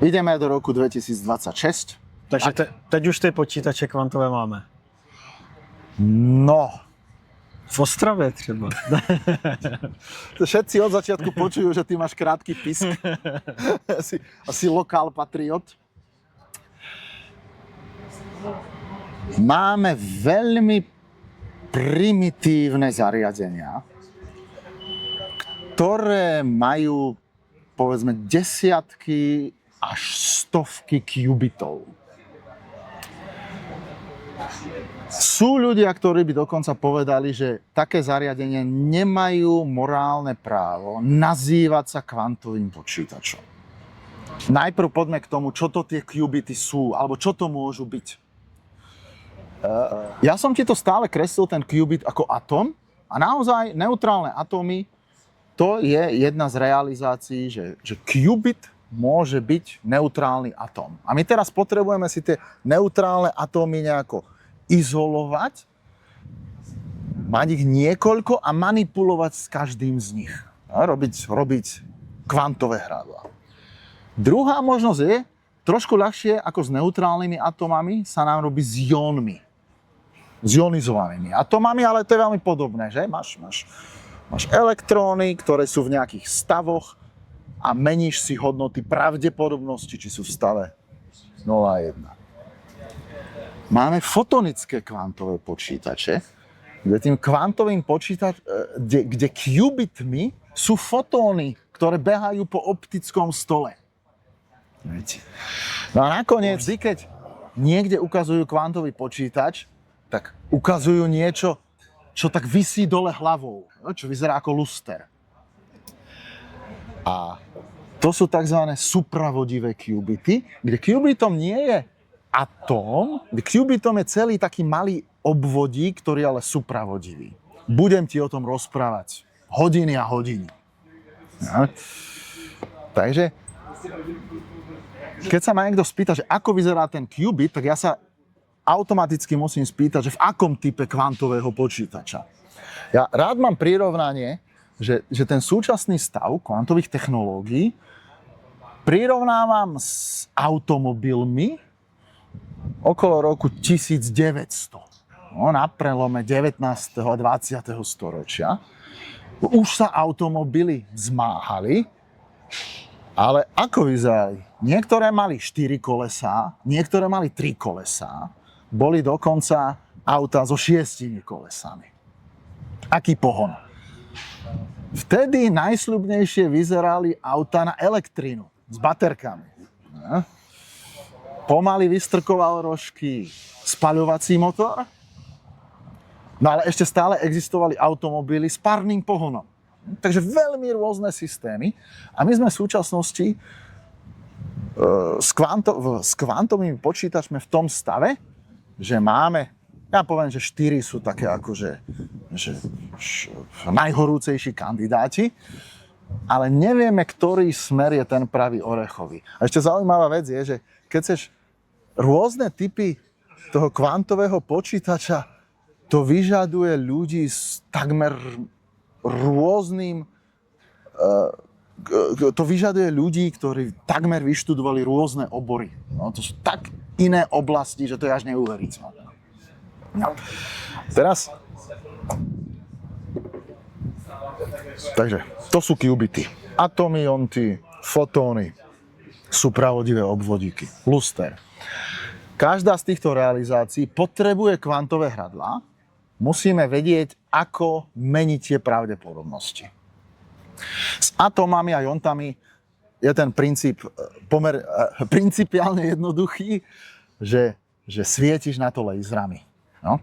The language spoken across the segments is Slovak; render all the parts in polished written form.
Ideme do roku 2026. Takže teď už ty počítače kvantové máme. No, V Ostravě třeba. všetci od začiatku počujú, že ty máš krátky pisk. asi lokál patriot. Máme veľmi primitívne zariadenia, ktoré majú, povedzme, desiatky až stovky qubitov. Sú ľudia, ktorí by dokonca povedali, že také zariadenia nemajú morálne právo nazývať sa kvantovým počítačom. Najprv poďme k tomu, čo to tie qubity sú, alebo čo to môžu byť. Ja som ti to stále kreslil, ten qubit, ako atóm, a naozaj neutrálne atómy, to je jedna z realizácií, že qubit môže byť neutrálny atóm. A my teraz potrebujeme si tie neutrálne atómy nejako izolovať, mať ich niekoľko a manipulovať s každým z nich. A robiť kvantové hradlá. Druhá možnosť je, trošku ľahšie ako s neutrálnymi atómami sa nám robí s jónmi. S ionizovanými atómami, ale to je veľmi podobné, že? Máš elektróny, ktoré sú v nejakých stavoch a meníš si hodnoty pravdepodobnosti, či sú v stave 0 a 1. Máme fotonické kvantové počítače, kde tým kvantovým kde qubitmi sú fotóny, ktoré behajú po optickom stole. No a nakoniec, vždy keď niekde ukazujú kvantový počítač, tak ukazujú niečo, čo tak visí dole hlavou, čo vyzerá ako luster. A to sú tzv. Supravodivé qubity, kde qubitom nie je atóm, kde qubitom je celý taký malý obvodík, ktorý je ale supravodivý. Budem ti o tom rozprávať hodiny a hodiny. Ja. Takže, keď sa ma niekto spýta, že ako vyzerá ten qubit, tak ja sa automaticky musím spýtať, že v akom type kvantového počítača. Ja rád mám prirovnanie, že ten súčasný stav kvantových technológií prirovnávam s automobilmi okolo roku 1900. No, na prelome 19. a 20. storočia. Už sa automobily zmáhali, ale ako vyzerali? Niektoré mali 4 kolesá, niektoré mali 3 kolesá, boli dokonca autá so 6 kolesami. Aký pohon? Vtedy najsľubnejšie vyzerali autá na elektrínu s baterkami. No. Pomaly vystrkoval rožky spaľovací motor, no ale ešte stále existovali automobily s párnym pohonom. Takže veľmi rôzne systémy a my sme v súčasnosti s kvantovými počítačmi v tom stave, že máme, ja poviem, že 4 sú také akože najhorúcejší kandidáti, ale nevieme, ktorý smer je ten pravý orechový. A ešte zaujímavá vec je, že keď chceš rôzne typy toho kvantového počítača, to vyžaduje ľudí s takmer rôznym... To vyžaduje ľudí, ktorí takmer vyštudovali rôzne obory. No, to sú tak iné oblasti, že to je až neuveriteľné. No. Teraz... Takže, to sú qubity. Atómy, jonty, fotóny, supravodivé obvodíky, luster. Každá z týchto realizácií potrebuje kvantové hradlá. Musíme vedieť, ako meniť tie pravdepodobnosti. S atómami a jontami je ten princíp principiálne jednoduchý, že svietiš na to laserami. No?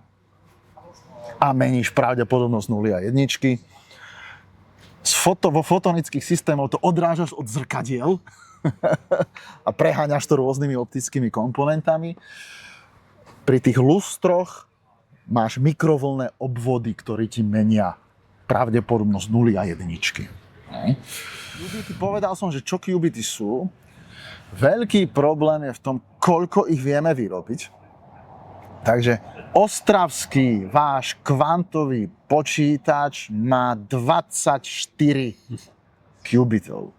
A meníš pravdepodobnosť 0 a 1. Vo fotonických systémoch to odrážaš od zrkadiel a preháňaš to rôznymi optickými komponentami. Pri tých lustroch máš mikrovlnné obvody, ktoré ti menia pravdepodobnosť 0 a 1. Qubity, povedal som, že čo qubity sú. Veľký problém je v tom, koľko ich vieme vyrobiť. Takže ostravský váš kvantový počítač má 24 qubitov.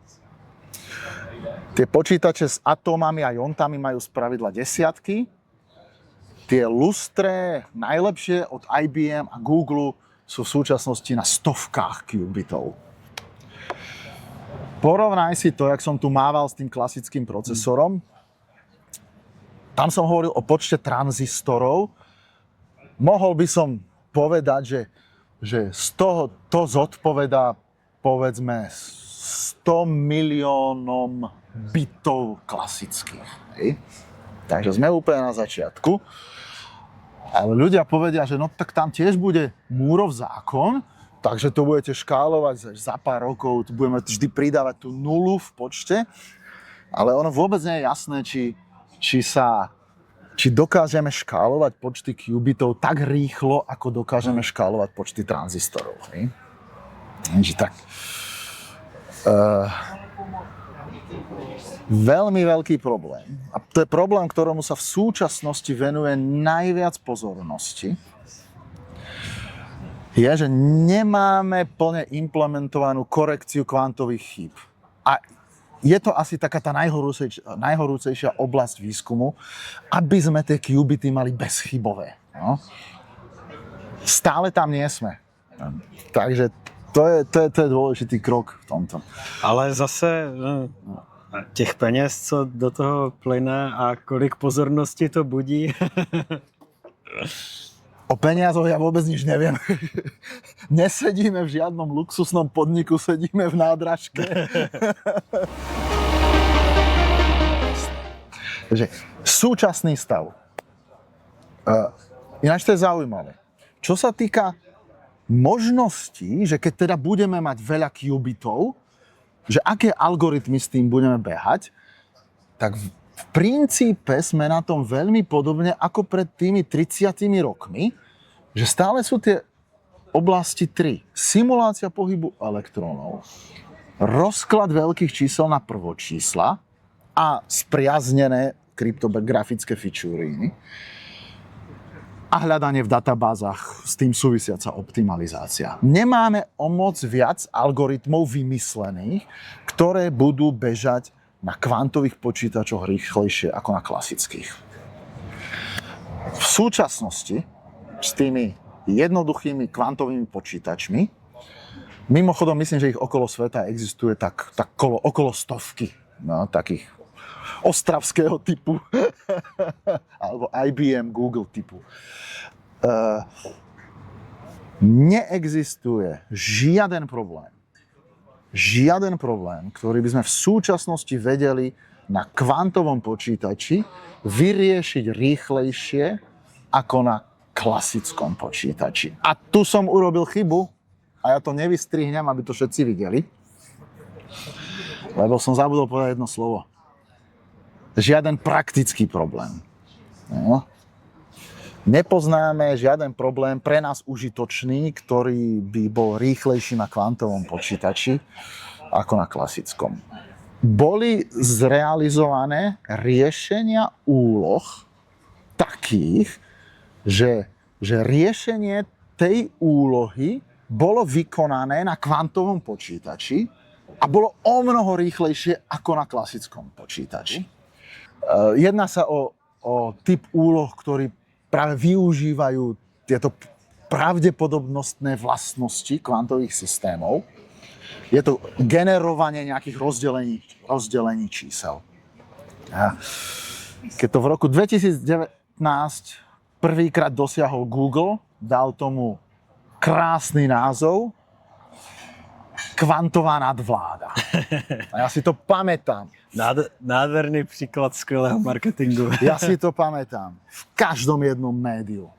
Tie počítače s atómami a jontami majú spravidla desiatky. Tie lustré, najlepšie od IBM a Google, sú v súčasnosti na stovkách qubitov. Porovnaj si to, jak som tu mával s tým klasickým procesorom. Tam som hovoril o počte tranzistorov. Mohol by som povedať, že z toho to zodpovedá, povedzme, 100 miliónom bitov klasických. Hej. Takže sme úplne na začiatku. Ale ľudia povedia, že no tak tam tiež bude Múrov zákon, takže to budete škálovať za pár rokov, tu budeme vždy pridávať tú nulu v počte. Ale ono vôbec nie je jasné, či dokážeme škálovať počty qubitov tak rýchlo, ako dokážeme škálovať počty tranzistorov. Hej? Takže tak. Veľmi veľký problém. A to je problém, ktorému sa v súčasnosti venuje najviac pozornosti. Je, že nemáme plne implementovanú korekciu kvantových chýb. A je to asi taká tá najhorúcejšia oblasť výskumu, aby sme tie qubity mali bezchybové. No? Stále tam nie sme. Takže to je dôležitý krok v tomto. Ale zase těch peněz, co do toho plyne a kolik pozornosti to budí. O peniazoch ja vôbec nič neviem. Nesedíme v žiadnom luxusnom podniku, sedíme v nádražke. Takže súčasný stav. Ináč to je zaujímavé. Čo sa týka možností, že keď teda budeme mať veľa qubitov, že aké algoritmy s tým budeme behať, tak v princípe sme na tom veľmi podobne ako pred tými 30 rokmi, že stále sú tie oblasti 3. Simulácia pohybu elektrónov, rozklad veľkých čísel na prvočísla a spriaznené kryptografické fičúriny a hľadanie v databázach s tým súvisiaca optimalizácia. Nemáme o moc viac algoritmov vymyslených, ktoré budú bežať na kvantových počítačoch rýchlejšie ako na klasických. V súčasnosti s tými jednoduchými kvantovými počítačmi, mimochodom myslím, že ich okolo sveta existuje tak okolo stovky, no, takých ostravského typu alebo IBM, Google typu. Neexistuje žiaden problém, ktorý by sme v súčasnosti vedeli na kvantovom počítači vyriešiť rýchlejšie ako na klasickom počítači. A tu som urobil chybu a ja to nevystrihnem, aby to všetci videli, lebo som zabudol povedať jedno slovo. Žiaden praktický problém. No. Nepoznáme žiaden problém pre nás užitočný, ktorý by bol rýchlejší na kvantovom počítači ako na klasickom. Boli zrealizované riešenia úloh takých, že riešenie tej úlohy bolo vykonané na kvantovom počítači a bolo omnoho rýchlejšie ako na klasickom počítači. Jedná sa o typ úloh, ktorý práve využívajú tieto pravdepodobnostné vlastnosti kvantových systémov. Je to generovanie nejakých rozdelení čísel. Keď to v roku 2019 prvýkrát dosiahol Google, dal tomu krásny názov Kvantová nadvláda. A ja si to pamätám. Nádherný příklad skvělého marketingu. Ja si to pamätám. V každom jednom médiu.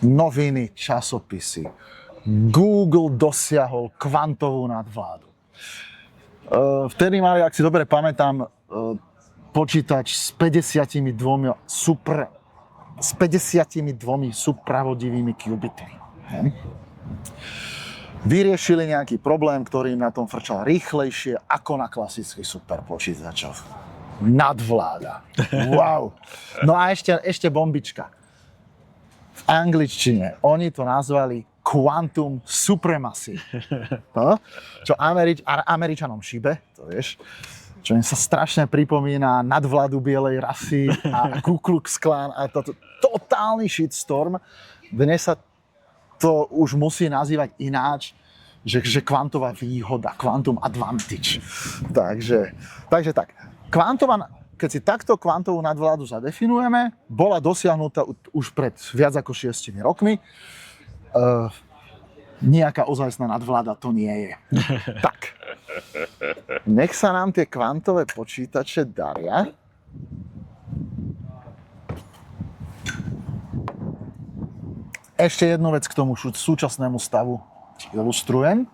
Noviny, časopisy. Google dosiahol kvantovú nadvládu. Vtedy mali, ak si dobre pamätám, počítač s 52 súpravodivými qubitmi. Vyriešili nejaký problém, ktorý im na tom frčal rýchlejšie ako na klasických superpočítačoch. Nadvláda. Wow. No a ešte bombička. V angličtine oni to nazvali quantum supremacy. No? Čo Američanom šibe, to vieš. čo mi sa strašne pripomína nadvládu bielej rasy a Ku Klux Klan a toto totálny shitstorm. Dnes sa to už musí nazývať ináč, že kvantová výhoda, quantum advantage. Takže tak. Keď si takto kvantovú nadvládu zadefinujeme, bola dosiahnutá už pred viac ako 6 rokmi. Nejaká ozajstná nadvláda to nie je. Tak. Nech sa nám tie kvantové počítače daria. Ešte jednu vec k tomu súčasnému stavu ilustrujem.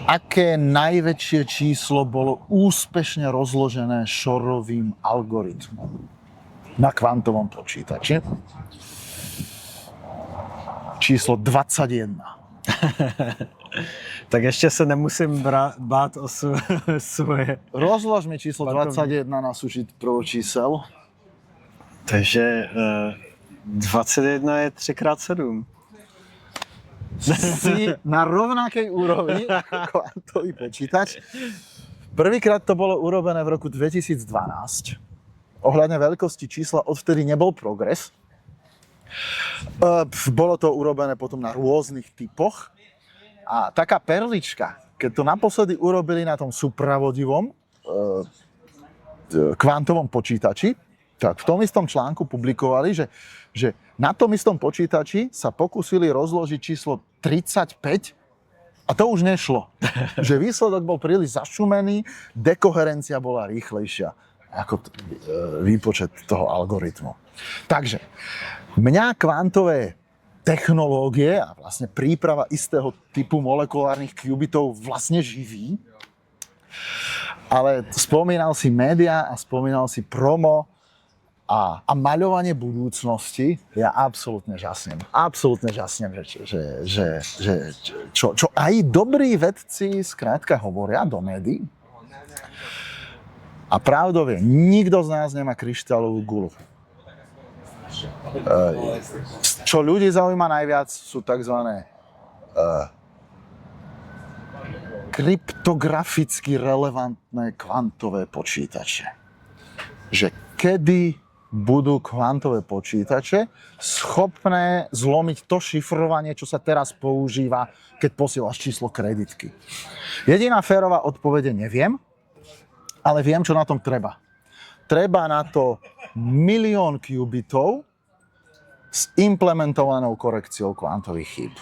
Aké najväčšie číslo bolo úspešne rozložené Shorovým algoritmom na kvantovom počítači? Číslo 21. Tak ještě se nemusím bát o svoje. Rozlož mi číslo 21 na sušit prvočísel. Takže 21 je 3x7. Si na rovnakej úrovni ako kvantový počítač. Prvýkrát to bolo urobené v roku 2012. Ohľadne veľkosti čísla odvtedy nebol progres. Bolo to urobené potom na rôznych typoch. A taká perlička, keď to naposledy urobili na tom supravodivom kvantovom počítači, tak v tom istom článku publikovali, že na tom istom počítači sa pokúsili rozložiť číslo 35 a to už nešlo. Že výsledok bol príliš zašumený, dekoherencia bola rýchlejšia ako výpočet toho algoritmu. Takže mňa kvantové technológie a vlastne príprava istého typu molekulárnych qubitov vlastne živí. Ale spomínal si média a spomínal si promo a maľovanie budúcnosti. Ja absolútne žasnem. Absolútne žasnem, čo aj dobrí vedci skrátka hovoria do médií. A pravdou je, nikto z nás nemá kryštálovú guľu. Čo ľudí zaujíma najviac, sú tzv. Kryptograficky relevantné kvantové počítače. Že kedy budú kvantové počítače schopné zlomiť to šifrovanie, čo sa teraz používa, keď posielaš číslo kreditky. Jediná férová odpovede neviem, ale viem, čo na tom treba. Treba na to 1 000 000 qubitov s implementovanou korekciou kvantových chýb.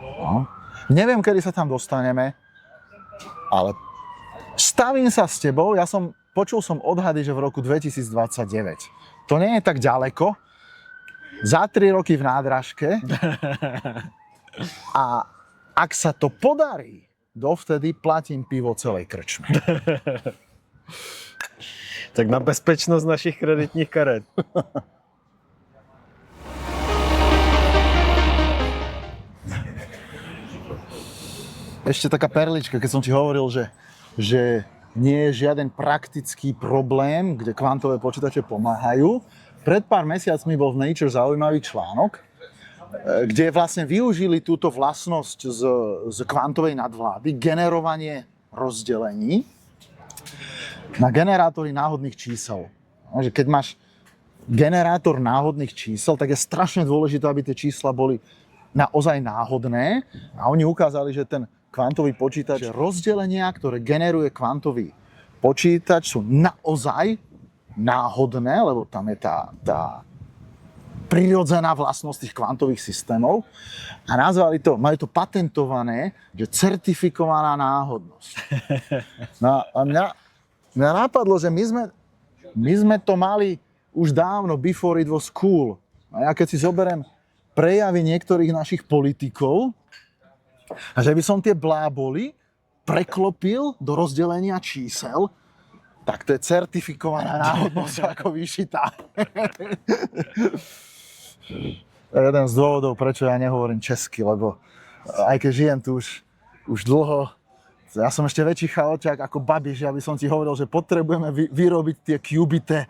No. Neviem, kedy sa tam dostaneme, ale stavím sa s tebou, počul som odhady, že v roku 2029. To nie je tak ďaleko. Za 3 roky v nádražke. A ak sa to podarí, dovtedy platím pivo celej krčme. Tak na bezpečnosť našich kreditních karet. Ešte taká perlička, keď som ti hovoril, že nie je žiaden praktický problém, kde kvantové počítače pomáhajú. Pred pár mesiacmi bol v Nature zaujímavý článok, kde vlastne využili túto vlastnosť z kvantovej nadvlády, generovanie rozdelení na generátory náhodných čísel. Že keď máš generátor náhodných čísel, tak je strašne dôležité, aby tie čísla boli naozaj náhodné. A oni ukázali, že ten kvantový počítač, rozdelenia, ktoré generuje kvantový počítač, sú naozaj náhodné, lebo tam je tá prirodzená vlastnosť tých kvantových systémov. A nazvali to, majú to patentované, že certifikovaná náhodnosť. No a mňa napadlo, že my sme to mali už dávno, before it was cool. A ja keď si zoberiem prejavy niektorých našich politikov, a že by som tie bláboli preklopil do rozdelenia čísel, tak to je certifikovaná náhodnosť ako vyšitá. Jeden z dôvodov, prečo ja nehovorím česky, lebo aj keď žijem tu už dlho, ja som ešte väčší chaoťák ako Babiš, aby som ti hovoril, že potrebujeme vyrobiť tie qubity.